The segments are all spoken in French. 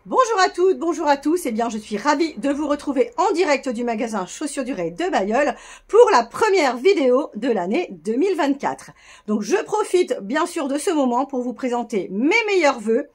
Bonjour à toutes, bonjour à tous, et bien je suis ravie de vous retrouver en direct du magasin Chaussures Durées de Bailleul pour la première vidéo de l'année 2024. Donc je profite bien sûr de ce moment pour vous présenter mes meilleurs vœux,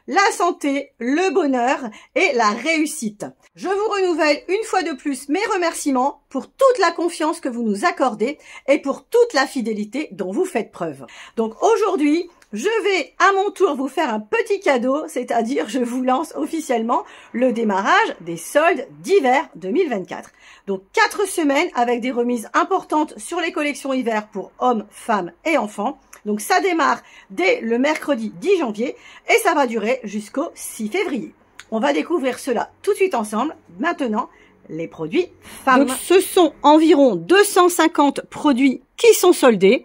la santé, le bonheur et la réussite. Je vous renouvelle une fois de plus mes remerciements pour toute la confiance que vous nous accordez et pour toute la fidélité dont vous faites preuve. Donc aujourd'hui, je vais à mon tour vous faire un petit cadeau, c'est-à-dire je vous lance officiellement le démarrage des soldes d'hiver 2024. Donc 4 semaines avec des remises importantes sur les collections hiver pour hommes, femmes et enfants. Donc ça démarre dès le mercredi 10 janvier et ça va durer jusqu'au 6 février. On va découvrir cela tout de suite ensemble. Maintenant, les produits femmes. Donc ce sont environ 250 produits qui sont soldés.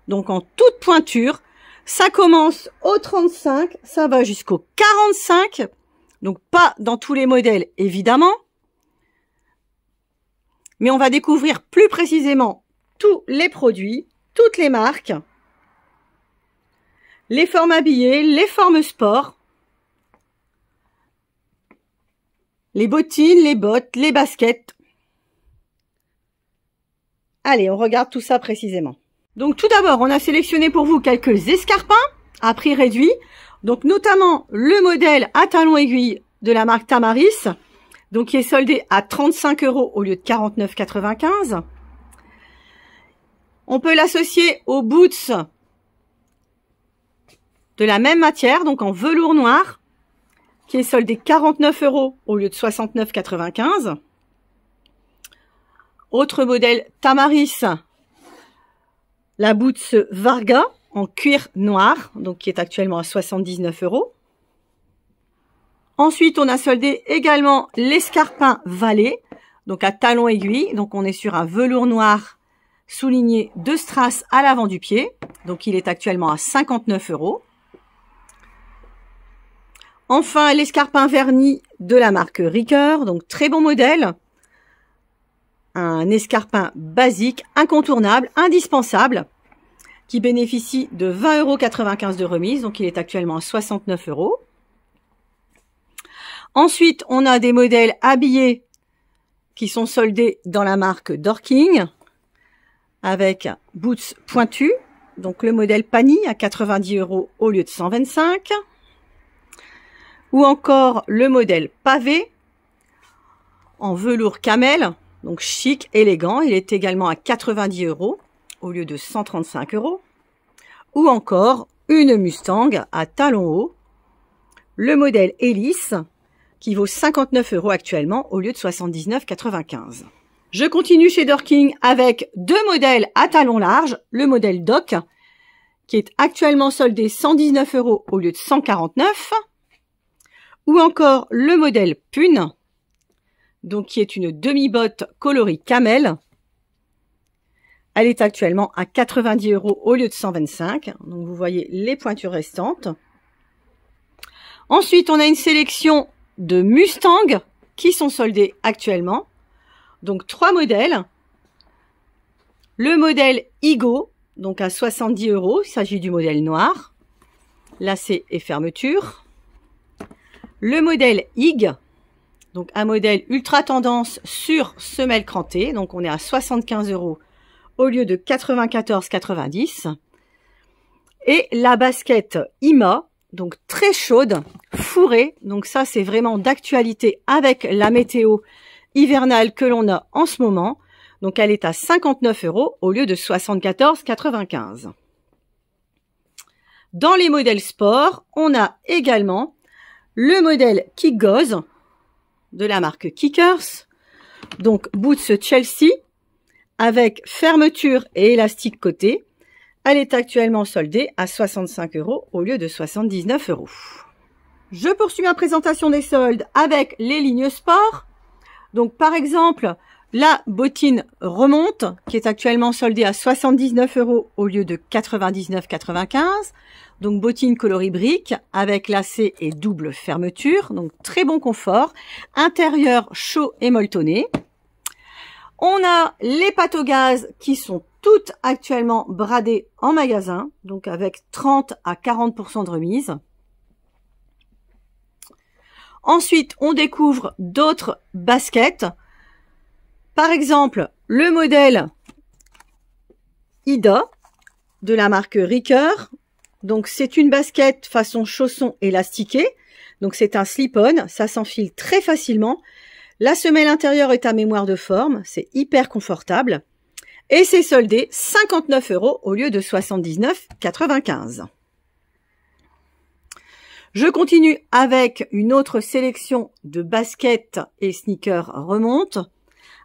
Donc en toute pointure. Ça commence au 35, ça va jusqu'au 45. Donc pas dans tous les modèles évidemment. Mais on va découvrir plus précisément tous les produits, toutes les marques. Les formes habillées, les formes sport, les bottines, les bottes, les baskets. Allez, on regarde tout ça précisément. Donc tout d'abord, on a sélectionné pour vous quelques escarpins à prix réduit. Donc notamment le modèle à talons aiguilles de la marque Tamaris, donc qui est soldé à 35 € au lieu de 49,95 €. On peut l'associer aux boots de la même matière, donc en velours noir, qui est soldé 49 € au lieu de 69,95 €. Autre modèle Tamaris, la Boots Varga en cuir noir, donc qui est actuellement à 79 €. Ensuite, on a soldé également l'escarpin Valet, donc à talons aiguilles, donc on est sur un velours noir souligné de strass à l'avant du pied, donc il est actuellement à 59 €. Enfin, l'escarpin verni de la marque Ricoeur, donc très bon modèle. Un escarpin basique, incontournable, indispensable, qui bénéficie de 20,95 € de remise, donc il est actuellement à 69 €. Ensuite, on a des modèles habillés qui sont soldés dans la marque Dorking, avec boots pointus, donc le modèle Pani à 90 € au lieu de 125 €. Ou encore le modèle pavé en velours camel, donc chic, élégant. Il est également à 90 € au lieu de 135 €. Ou encore une Mustang à talons hauts, le modèle Hélice, qui vaut 59 € actuellement au lieu de 79,95 €. Je continue chez Dorking avec deux modèles à talons larges, le modèle Doc, qui est actuellement soldé 119 € au lieu de 149 €. Ou encore le modèle Pune, donc qui est une demi-botte coloris camel. Elle est actuellement à 90 € au lieu de 125 €. Donc vous voyez les pointures restantes. Ensuite, on a une sélection de Mustang qui sont soldés actuellement. Donc 3 modèles. Le modèle Igo, donc à 70 €. Il s'agit du modèle noir. Lacet et fermeture. Le modèle IG, donc un modèle ultra tendance sur semelle crantée, donc on est à 75 € au lieu de 94,90 €. Et la basket IMA, donc très chaude, fourrée, donc ça c'est vraiment d'actualité avec la météo hivernale que l'on a en ce moment. Donc elle est à 59 € au lieu de 74,95 €. Dans les modèles sport, on a également le modèle Kick Goes de la marque Kickers, donc boots Chelsea avec fermeture et élastique côté. Elle est actuellement soldée à 65 € au lieu de 79 €. Je poursuis ma présentation des soldes avec les lignes sport. Donc par exemple, la bottine remonte qui est actuellement soldée à 79 € au lieu de 99,95 €. Donc bottine coloris brique avec lacet et double fermeture, donc très bon confort, intérieur chaud et molletonné. On a les pâtes au gaz qui sont toutes actuellement bradées en magasin, donc avec 30 à 40% de remise. Ensuite, on découvre d'autres baskets. Par exemple, le modèle Ida de la marque Ricoeur. Donc, c'est une basket façon chausson élastiqué. Donc, c'est un slip-on. Ça s'enfile très facilement. La semelle intérieure est à mémoire de forme. C'est hyper confortable. Et c'est soldé 59 € au lieu de 79,95 €. Je continue avec une autre sélection de baskets et sneakers remonte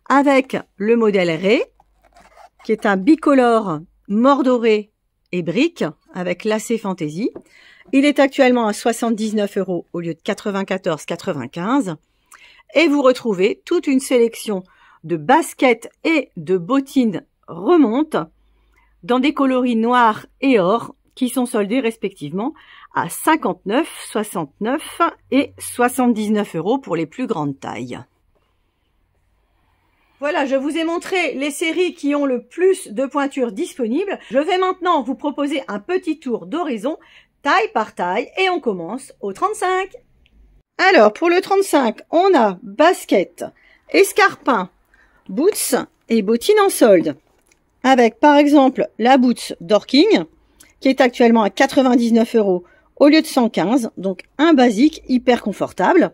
avec le modèle Ray, qui est un bicolore mordoré et brique avec lacet fantaisie. Il est actuellement à 79 € au lieu de 94,95 €. Et vous retrouvez toute une sélection de baskets et de bottines remonte dans des coloris noirs et or qui sont soldés respectivement à 59, 69 et 79 € pour les plus grandes tailles. Voilà, je vous ai montré les séries qui ont le plus de pointures disponibles. Je vais maintenant vous proposer un petit tour d'horizon, taille par taille, et on commence au 35. Alors, pour le 35, on a basket, escarpin, boots et bottines en solde. Avec, par exemple, la boots Dorking, qui est actuellement à 99 € au lieu de 115, donc un basique hyper confortable.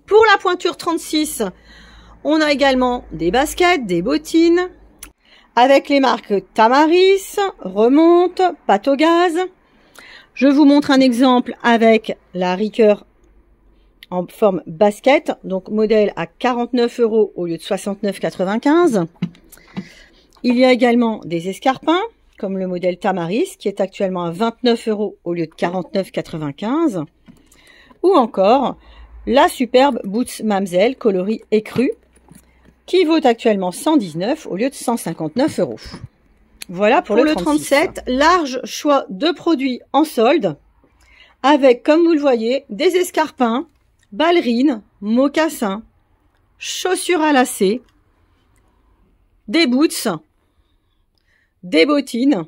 Pour la pointure 36, on a également des baskets, des bottines, avec les marques Tamaris, Remonte, Patogaz. Je vous montre un exemple avec la Ricoeur en forme basket, donc modèle à 49 € au lieu de 69,95 €. Il y a également des escarpins, comme le modèle Tamaris, qui est actuellement à 29 € au lieu de 49,95 €. Ou encore la superbe Boots Mamselle coloris écru, qui vaut actuellement 119 € au lieu de 159 €. Voilà pour le 37, large choix de produits en solde, avec, comme vous le voyez, des escarpins, ballerines, mocassins, chaussures à lacets, des boots, des bottines,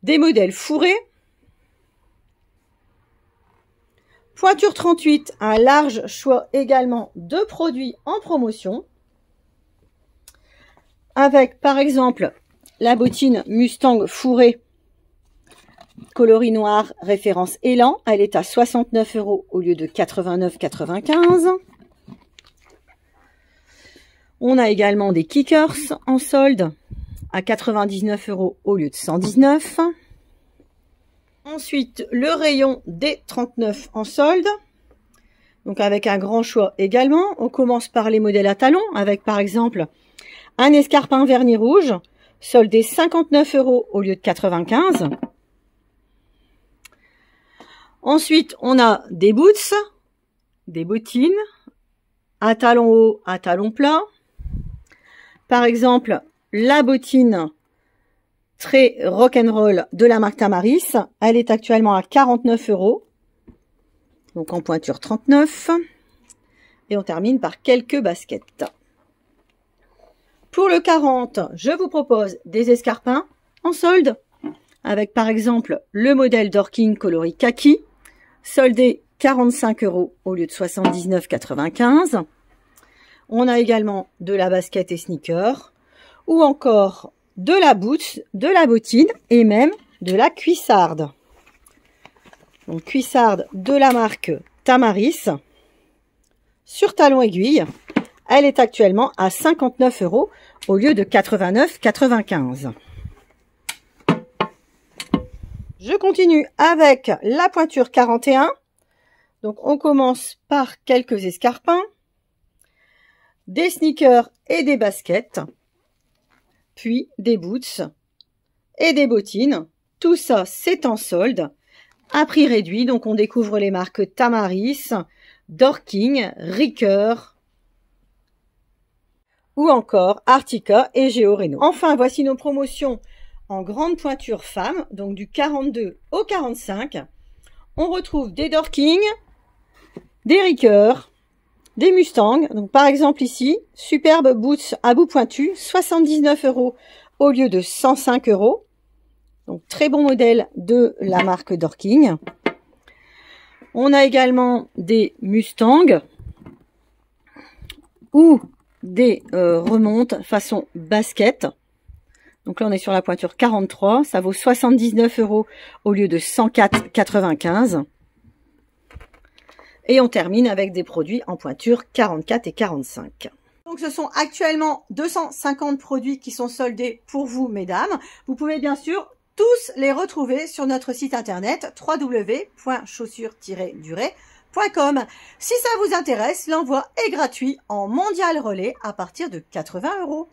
des modèles fourrés. Pointure 38, un large choix également de produits en promotion, avec par exemple la bottine Mustang fourrée, coloris noir, référence Élan. Elle est à 69 € au lieu de 89,95 €. On a également des kickers en solde à 99 € au lieu de 119 €. Ensuite, le rayon des 39 en solde. Donc avec un grand choix également. On commence par les modèles à talons avec par exemple un escarpin vernis rouge soldé 59 € au lieu de 95 €. Ensuite, on a des boots, des bottines à talons hauts, à talons plats. Par exemple, la bottine très rock'n'roll de la marque Tamaris. Elle est actuellement à 49 €, donc en pointure 39. Et on termine par quelques baskets. Pour le 40, je vous propose des escarpins en solde, avec par exemple le modèle Dorking coloris kaki, soldé 45 € au lieu de 79,95 €. On a également de la basket et sneakers, ou encore de la boots, de la bottine et même de la cuissarde. Donc cuissarde de la marque Tamaris, sur talon aiguille. Elle est actuellement à 59 € au lieu de 89,95 €. Je continue avec la pointure 41. Donc on commence par quelques escarpins, des sneakers et des baskets, puis des boots et des bottines. Tout ça, c'est en solde, à prix réduit. Donc on découvre les marques Tamaris, Dorking, Ricoeur ou encore Artica et Géo Reno. Enfin, voici nos promotions en grande pointure femme, donc du 42 au 45. On retrouve des Dorking, des Ricoeur, des Mustang. Donc par exemple ici, superbe boots à bout pointu, 79 € au lieu de 105 €. Donc très bon modèle de la marque Dorking. On a également des Mustangs ou des remontes façon basket. Donc là, on est sur la pointure 43. Ça vaut 79 € au lieu de 104,95 €. Et on termine avec des produits en pointure 44 et 45. Donc ce sont actuellement 250 produits qui sont soldés pour vous, mesdames. Vous pouvez bien sûr tous les retrouver sur notre site internet www.chaussures-durée.com. Si ça vous intéresse, l'envoi est gratuit en mondial relais à partir de 80 €.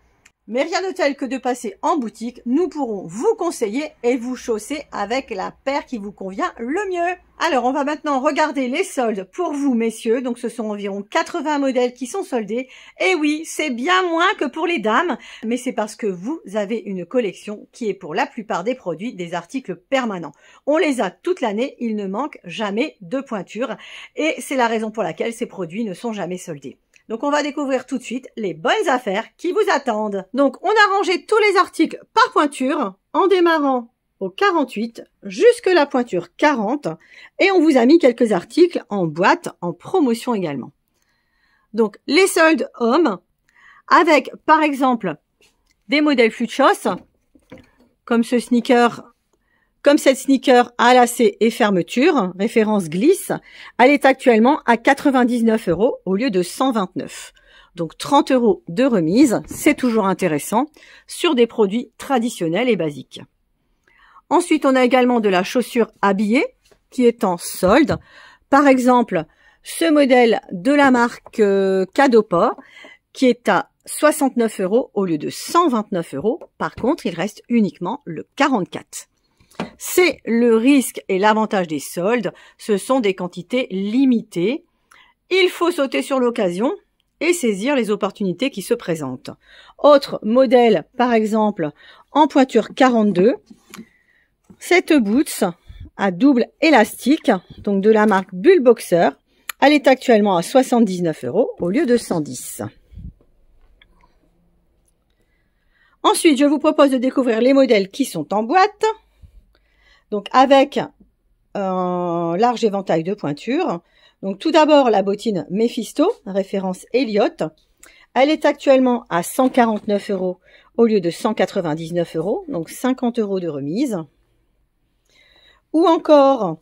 Mais rien de tel que de passer en boutique, nous pourrons vous conseiller et vous chausser avec la paire qui vous convient le mieux. Alors, on va maintenant regarder les soldes pour vous, messieurs. Donc, ce sont environ 80 modèles qui sont soldés. Et oui, c'est bien moins que pour les dames, mais c'est parce que vous avez une collection qui est pour la plupart des produits des articles permanents. On les a toute l'année, il ne manque jamais de pointure. Et c'est la raison pour laquelle ces produits ne sont jamais soldés. Donc, on va découvrir tout de suite les bonnes affaires qui vous attendent. Donc, on a rangé tous les articles par pointure en démarrant au 48 jusque la pointure 40 et on vous a mis quelques articles en boîte en promotion également. Donc, les soldes hommes avec, par exemple, des modèles Fluchos comme ce sneaker. Comme cette sneaker à lacets et fermeture, référence glisse, elle est actuellement à 99 € au lieu de 129. Donc 30 € de remise, c'est toujours intéressant, sur des produits traditionnels et basiques. Ensuite, on a également de la chaussure habillée qui est en solde. Par exemple, ce modèle de la marque Cadopa qui est à 69 € au lieu de 129 €. Par contre, il reste uniquement le 44. C'est le risque et l'avantage des soldes, ce sont des quantités limitées. Il faut sauter sur l'occasion et saisir les opportunités qui se présentent. Autre modèle, par exemple, en pointure 42, cette boots à double élastique, donc de la marque Bullboxer, elle est actuellement à 79 € au lieu de 110. Ensuite, je vous propose de découvrir les modèles qui sont en boîte. Donc, avec un large éventail de pointures. Donc, tout d'abord, la bottine Mephisto, référence Elliott. Elle est actuellement à 149 € au lieu de 199 €, donc 50 € de remise. Ou encore,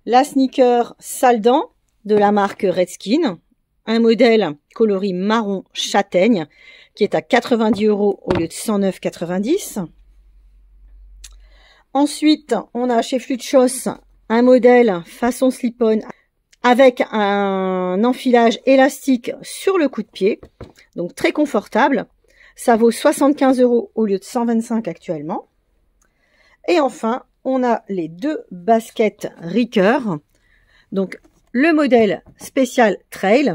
la sneaker Saldan de la marque Redskin, un modèle coloris marron châtaigne qui est à 90 € au lieu de 109,90 €. Ensuite, on a chez Fluchos un modèle façon slip-on avec un enfilage élastique sur le coup-de-pied, donc très confortable. Ça vaut 75 € au lieu de 125 actuellement. Et enfin, on a les deux baskets Ricoeur, donc le modèle spécial Trail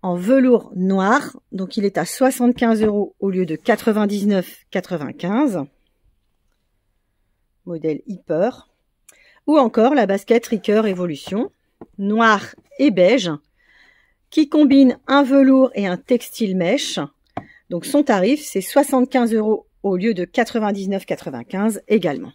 en velours noir, donc il est à 75 € au lieu de 99,95 €. Modèle Hyper, ou encore la basket Ricoeur Evolution, noir et beige, qui combine un velours et un textile mèche. Donc son tarif, c'est 75 € au lieu de 99,95 € également.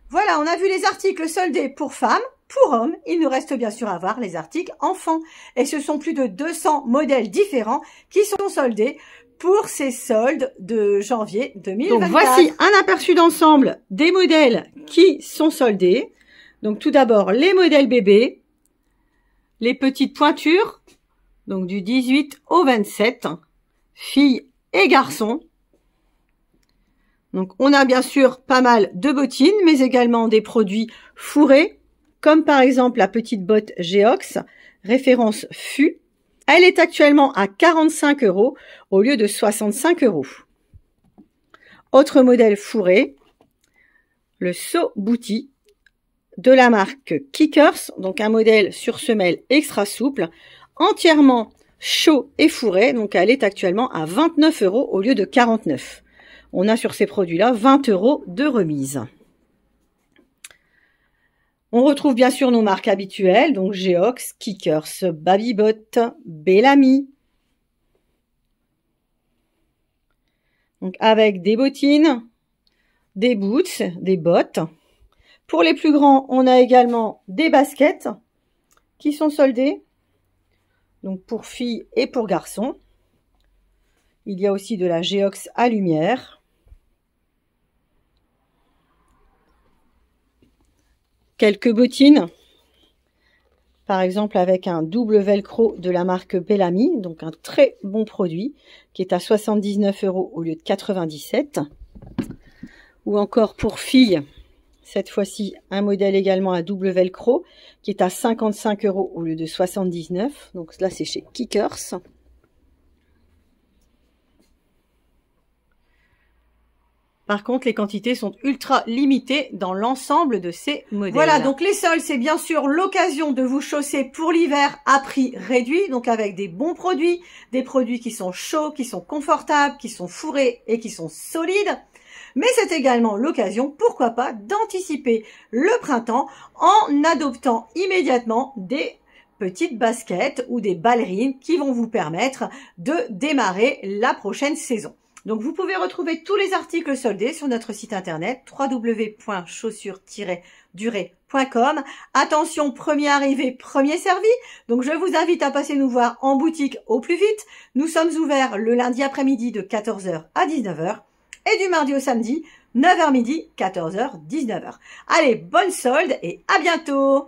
Voilà, on a vu les articles soldés pour femmes. Pour hommes, il nous reste bien sûr à voir les articles enfants. Et ce sont plus de 200 modèles différents qui sont soldés pour ces soldes de janvier 2024. Donc voici un aperçu d'ensemble des modèles qui sont soldés. Donc tout d'abord les modèles bébés, les petites pointures, donc du 18 au 27, filles et garçons. Donc on a bien sûr pas mal de bottines, mais également des produits fourrés, comme par exemple la petite botte Geox, référence FU. Elle est actuellement à 45 € au lieu de 65 €. Autre modèle fourré, le So Booty de la marque Kickers, donc un modèle sur semelle extra souple, entièrement chaud et fourré, donc elle est actuellement à 29 € au lieu de 49 €. On a sur ces produits-là 20 € de remise. On retrouve bien sûr nos marques habituelles, donc Geox, Kickers, Babybot, Bellamy. Donc avec des bottines, des boots, des bottes, Pour les plus grands, on a également des baskets qui sont soldées. Donc pour filles et pour garçons. Il y a aussi de la Geox à lumière. Quelques bottines. Par exemple avec un double velcro de la marque Bellamy. Donc un très bon produit qui est à 79 € au lieu de 97. Ou encore pour filles. Cette fois-ci, un modèle également à double velcro qui est à 55 € au lieu de 79. Donc là, c'est chez Kickers. Par contre, les quantités sont ultra limitées dans l'ensemble de ces modèles. Voilà, donc les soldes, c'est bien sûr l'occasion de vous chausser pour l'hiver à prix réduit. Donc avec des bons produits, des produits qui sont chauds, qui sont confortables, qui sont fourrés et qui sont solides. Mais c'est également l'occasion, pourquoi pas, d'anticiper le printemps en adoptant immédiatement des petites baskets ou des ballerines qui vont vous permettre de démarrer la prochaine saison. Donc vous pouvez retrouver tous les articles soldés sur notre site internet www.chaussures-durée.com. Attention, premier arrivé, premier servi. Donc je vous invite à passer nous voir en boutique au plus vite. Nous sommes ouverts le lundi après-midi de 14 h à 19 h. Et du mardi au samedi, 9 h midi, 14 h, 19 h. Allez, bonne solde et à bientôt!